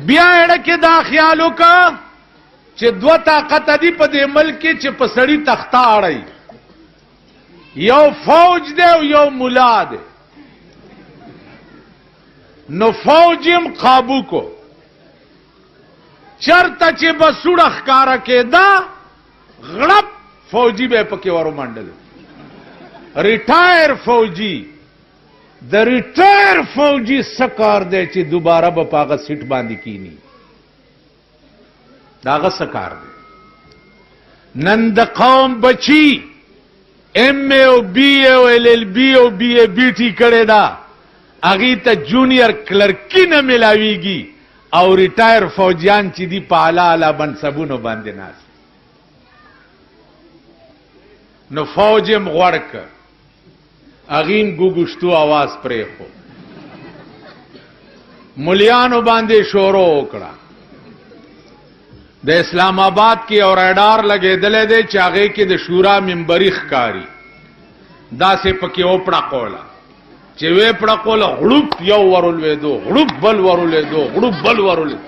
بیا اړه کې دا خیال وکړه چې دوه طاقت دي په دې ملک کې چې په سړی تخته اړي، یو فوج دی او یو مولا دی. نو فوجم قابو کو، چرته چې بسوړه ښکارا کېدا غړپ فوجي به پکې ورو منډل. ریټایر فوجي، د ریټایر فوجي سکار دی چې دوباره به پاغه سیټ باندې کینی، داغه سکار دی. نن د قوم بچی ایم اے او بی اے او ایل ایل بی او بی اے بی ٹی کړه دا، اغه ته جونیئر کلرکی نه ملاویږي او ریټایر فوجیان چې دی په اعلی اعلی منصبونو باندې ناس. نو فوجم غړک اغین ګوګشتو आवाज پرې خو مليانو باندې شورو وکړه. د اسلام آباد کې اور رادار لګېدلې دی چې هغه کې د شورا منبري ښکاری دا سه پکې اوپړه کوله چې وې پړه کوله غړوب یو ورولې دو غړوب بل ورولې دو غړوب بل ورولې.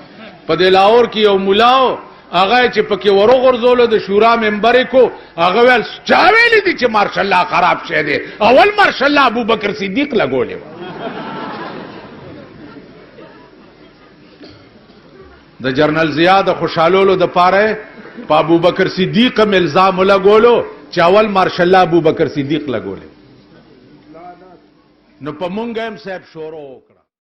په دلاور کې یو مولاو هغه چې پکې ورو غرزول د شورا منبر کو هغه ول چا ویل دي چې ماشاءالله خراب شه دي، اول ماشاءالله ابو بکر صدیق لګولې د جنرال زیاد خوشالولو د پاره په ابو بکر صدیق الزام لګولو چې اول ماشاءالله ابو بکر صدیق لګولې. نو په مونږ هم صاحب شورو